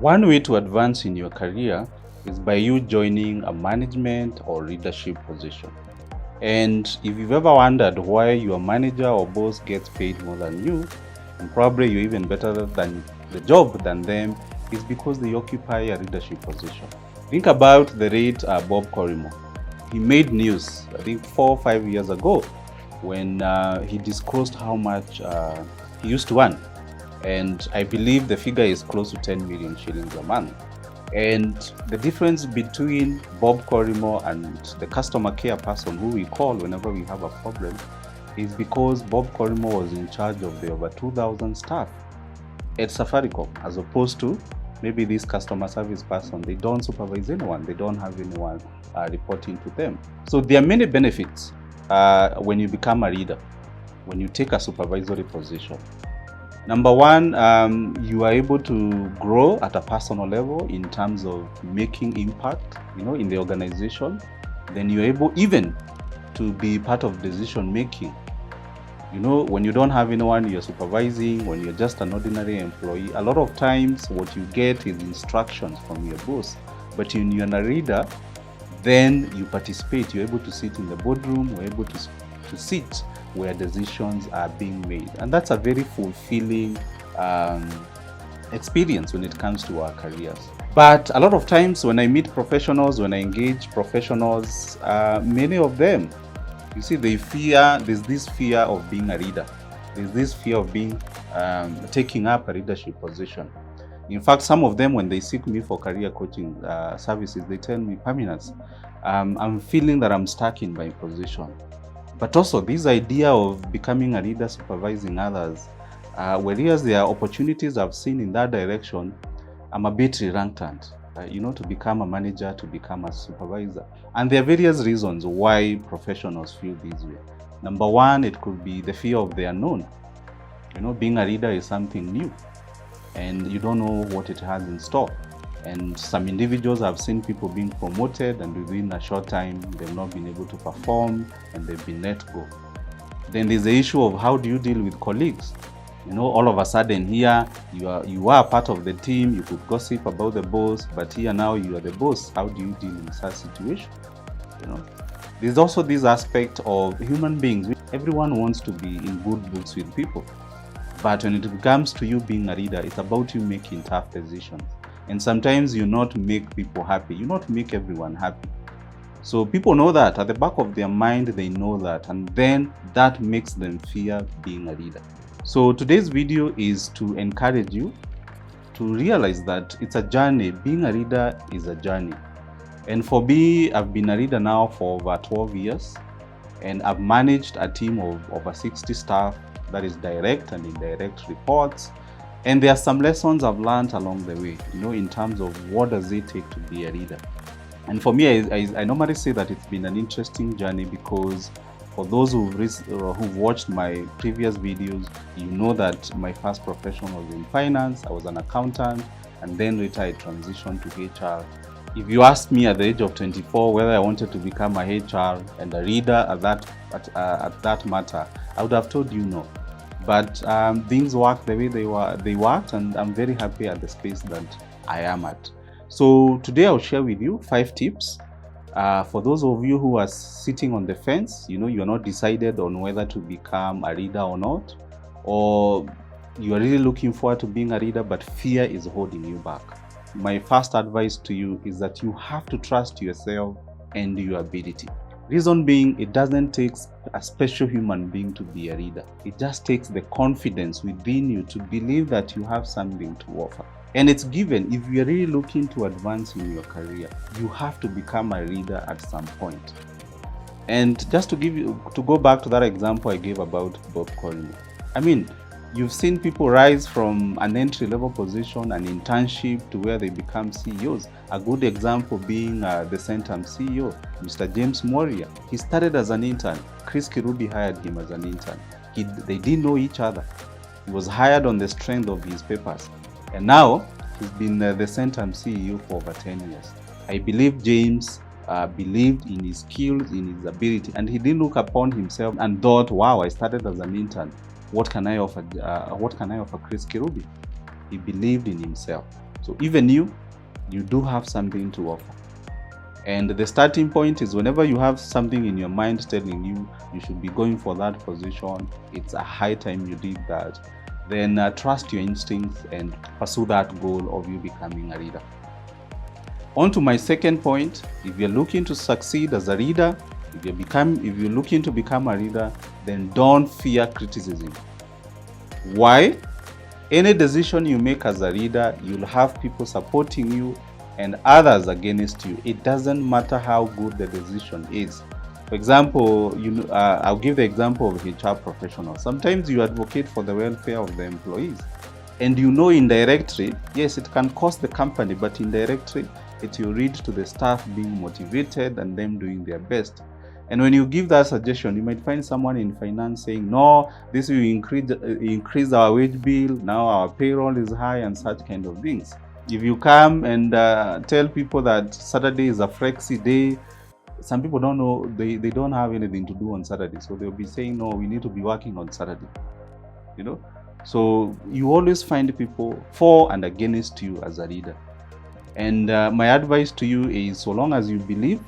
One way to advance in your career is by you joining a management or leadership position. And if you've ever wondered why your manager or boss gets paid more than you, and probably you're even better than the job than them, it's because they occupy a leadership position. Think about the late Bob Corimo. He made news, I think 4 or 5 years ago, when he disclosed how much he used to earn. And I believe the figure is close to 10 million shillings a month. And the difference between Bob Corimo and the customer care person who we call whenever we have a problem is because Bob Corimo was in charge of the over 2,000 staff at Safaricom, as opposed to maybe this customer service person. They don't supervise anyone, they don't have anyone reporting to them. So there are many benefits when you become a leader, when you take a supervisory position. Number one, you are able to grow at a personal level in terms of making impact, in the organization. Then you're able even to be part of decision making. When you don't have anyone you're supervising, when you're just an ordinary employee, a lot of times what you get is instructions from your boss. But when you're a leader, then you participate. You're able to sit in the boardroom, you're able to sit where decisions are being made. And that's a very fulfilling experience when it comes to our careers. But a lot of times when I meet professionals, when I engage professionals, many of them, you see, there's this fear of being a leader. There's this fear of taking up a leadership position. In fact, some of them, when they seek me for career coaching services, they tell me, Paminas, I'm feeling that I'm stuck in my position. But also this idea of becoming a leader, supervising others, whereas there are opportunities I've seen in that direction, I'm a bit reluctant, to become a manager, to become a supervisor. And there are various reasons why professionals feel this way. Number one, it could be the fear of the unknown. Being a leader is something new, and you don't know what it has in store. And some individuals, I've seen people being promoted, and within a short time, they've not been able to perform and they've been let go. Then there's the issue of how do you deal with colleagues? All of a sudden here, you are part of the team, you could gossip about the boss, but here now you are the boss. How do you deal in such situation? There's also this aspect of human beings. Everyone wants to be in good books with people. But when it comes to you being a leader, it's about you making tough decisions. And sometimes you not make people happy. You not make everyone happy. So people know that. At the back of their mind, they know that. And then that makes them fear being a leader. So today's video is to encourage you to realize that it's a journey. Being a leader is a journey. And for me, I've been a leader now for over 12 years. And I've managed a team of over 60 staff, that is direct and indirect reports. And there are some lessons I've learned along the way, in terms of what does it take to be a leader. And for me, I normally say that it's been an interesting journey because for those who've watched my previous videos, you know that my first profession was in finance. I was an accountant, and then later I transitioned to HR. If you asked me at the age of 24 whether I wanted to become a HR and a leader at that matter, I would have told you no. But things worked the way they worked, and I'm very happy at the space that I am at. So today I'll share with you 5 tips for those of you who are sitting on the fence. You're not decided on whether to become a leader or not, or you are really looking forward to being a leader, but fear is holding you back. My first advice to you is that you have to trust yourself and your ability. Reason being, it doesn't take a special human being to be a leader. It just takes the confidence within you to believe that you have something to offer. And it's given. If you're really looking to advance in your career, you have to become a leader at some point. And just to go back to that example I gave about Bob Corimo. You've seen people rise from an entry-level position, an internship, to where they become CEOs. A good example being the Centum CEO, Mr. James Moria. He started as an intern. Chris Kirubi hired him as an intern. They didn't know each other. He was hired on the strength of his papers. And now, he's been the Centum CEO for over 10 years. I believe James believed in his skills, in his ability, and he didn't look upon himself and thought, wow, I started as an intern. What can I offer Chris Kirubi? He believed in himself. So even you do have something to offer. And the starting point is whenever you have something in your mind telling you you should be going for that position, it's a high time you did that. Then trust your instincts and pursue that goal of you becoming a leader. On to my second point, if you're looking to succeed as a leader, if you're looking to become a leader, then don't fear criticism. Why? Any decision you make as a leader, you'll have people supporting you and others against you. It doesn't matter how good the decision is. For example, I'll give the example of HR professionals. Sometimes you advocate for the welfare of the employees, and indirectly, yes, it can cost the company, but indirectly, it will lead to the staff being motivated and them doing their best. And when you give that suggestion, you might find someone in finance saying, no, this will increase our wage bill, now our payroll is high, and such kind of things. If you come and tell people that Saturday is a flexi day, some people don't know, they don't have anything to do on Saturday. So they'll be saying, no, we need to be working on Saturday. So you always find people for and against you as a leader. And my advice to you is, so long as you believe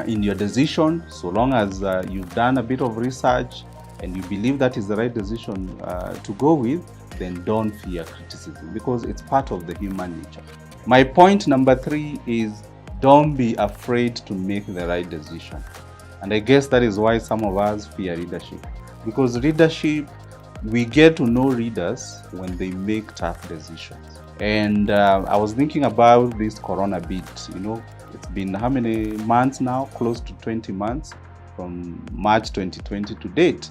in your decision, so long as you've done a bit of research and you believe that is the right decision to go with, then don't fear criticism, because it's part of the human nature. My point number 3 is, don't be afraid to make the right decision. And I guess that is why some of us fear leadership, because leadership, we get to know leaders when they make tough decisions. And I was thinking about this corona bit. It's been how many months now? Close to 20 months from March 2020 to date.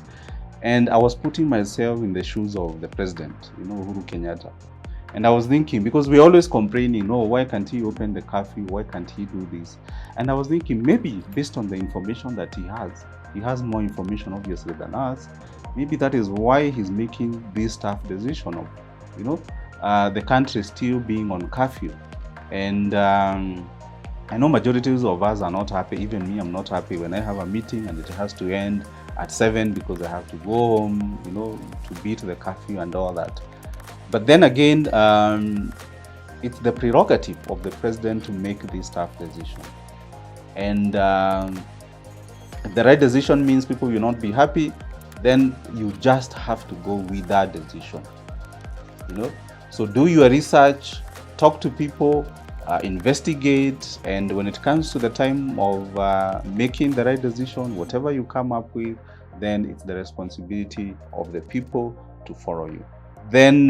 And I was putting myself in the shoes of the president, Uhuru Kenyatta. And I was thinking, because we're always complaining, why can't he open the cafe? Why can't he do this? And I was thinking, maybe based on the information that he has more information obviously than us. Maybe that is why he's making this tough decision of, the country still being on curfew. And I know majorities of us are not happy. Even me, I'm not happy when I have a meeting and it has to end at 7 because I have to go home, to beat the curfew and all that. But then again, it's the prerogative of the president to make this tough decision. And if the right decision means people will not be happy, then you just have to go with that decision. So do your research, talk to people, investigate, and when it comes to the time of making the right decision, whatever you come up with, then it's the responsibility of the people to follow you. Then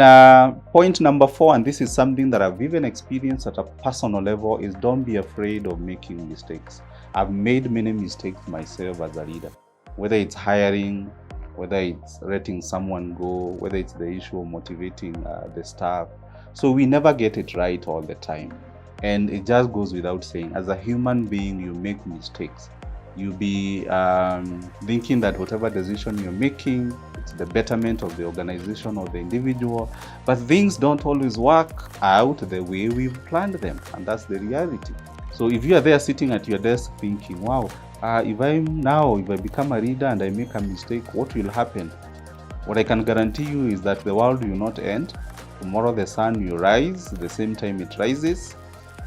point number 4, and this is something that I've even experienced at a personal level, is don't be afraid of making mistakes. I've made many mistakes myself as a leader, whether it's hiring, whether it's letting someone go, whether it's the issue of motivating the staff. So we never get it right all the time. And it just goes without saying, as a human being, you make mistakes. You'll be thinking that whatever decision you're making, it's the betterment of the organization or the individual, but things don't always work out the way we've planned them, and that's the reality. So if you are there sitting at your desk thinking, wow, if I become a leader and I make a mistake, what will happen? What I can guarantee you is that the world will not end. Tomorrow the sun will rise the same time it rises,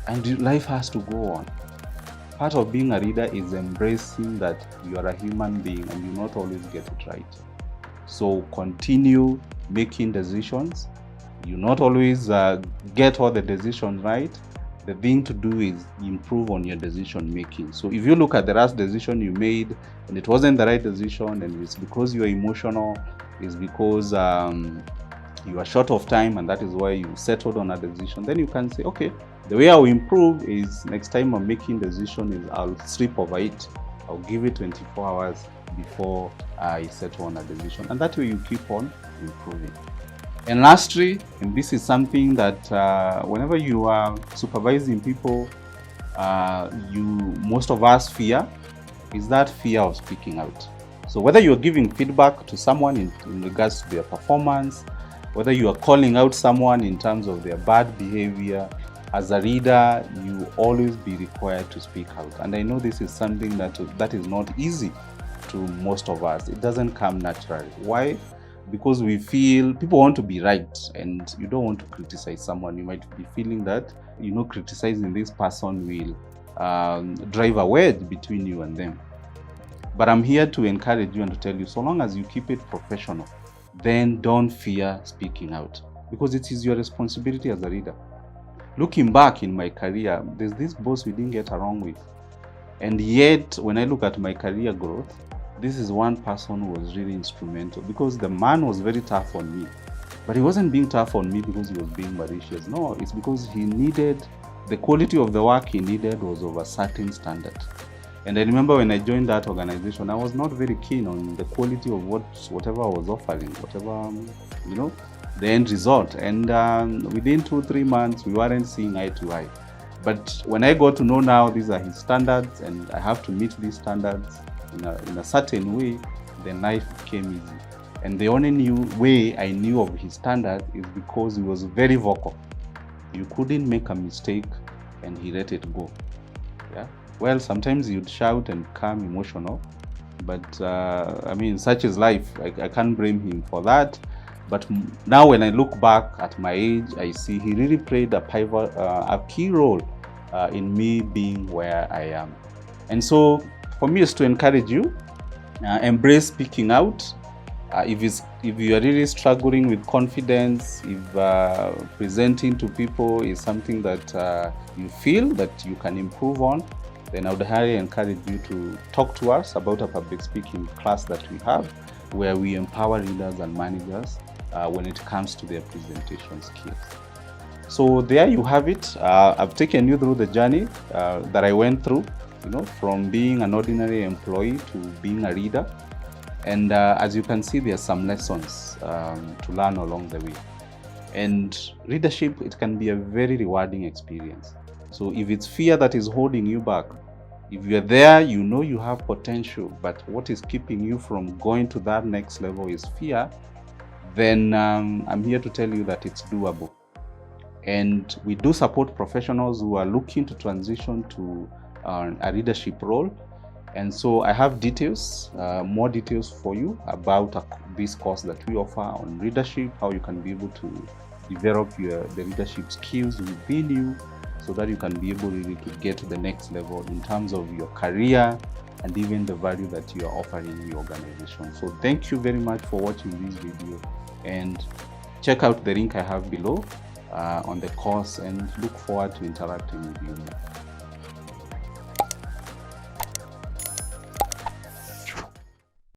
and life has to go on. Part of being a leader is embracing that you are a human being and you not always get it right. So continue making decisions. You not always get all the decisions right. The thing to do is improve on your decision making. So if you look at the last decision you made and it wasn't the right decision, and it's because you are emotional, it's because you are short of time and that is why you settled on a decision, then you can say, okay, the way I'll improve is next time I'm making decision is I'll sleep over it. I'll give it 24 hours before I settle on a decision, and that way you keep on improving. And lastly, and this is something that whenever you are supervising people, most of us fear, is that fear of speaking out. So whether you're giving feedback to someone in regards to their performance, whether you are calling out someone in terms of their bad behavior, as a leader, you always be required to speak out. And I know this is something that is not easy to most of us. It doesn't come naturally. Why? because we feel people want to be right and you don't want to criticize someone. You might be feeling that, criticizing this person will drive a wedge between you and them. But I'm here to encourage you and to tell you, so long as you keep it professional, then don't fear speaking out, because it is your responsibility as a leader. Looking back in my career, there's this boss we didn't get along with. And yet, when I look at my career growth, this is one person who was really instrumental, because the man was very tough on me. But he wasn't being tough on me because he was being malicious. No, it's because the quality of the work he needed was of a certain standard. And I remember when I joined that organization, I was not very keen on the quality of whatever I was offering, whatever, the end result. And within 2-3 months, we weren't seeing eye to eye. But when I got to know now these are his standards and I have to meet these standards in a certain way, then life became easy. And the only way I knew of his standards is because he was very vocal. You couldn't make a mistake and he let it go. Yeah. Well, sometimes you'd shout and become emotional, but such is life. I can't blame him for that. But now when I look back at my age, I see he really played a key role in me being where I am. And so for me, is to encourage you, embrace speaking out. If you are really struggling with confidence, if presenting to people is something that you feel that you can improve on, then I would highly encourage you to talk to us about a public speaking class that we have, where we empower leaders and managers when it comes to their presentation skills. So there you have it. I've taken you through the journey that I went through, from being an ordinary employee to being a leader. And as you can see, there are some lessons to learn along the way. And leadership, it can be a very rewarding experience. So if it's fear that is holding you back, if you're there, you have potential, but what is keeping you from going to that next level is fear, then I'm here to tell you that it's doable. And we do support professionals who are looking to transition to a leadership role. And so I have more details for you about this course that we offer on leadership, how you can be able to develop the leadership skills within you, so that you can be able really to get to the next level in terms of your career and even the value that you are offering in your organization. So thank you very much for watching this video, and check out the link I have below on the course, and look forward to interacting with you.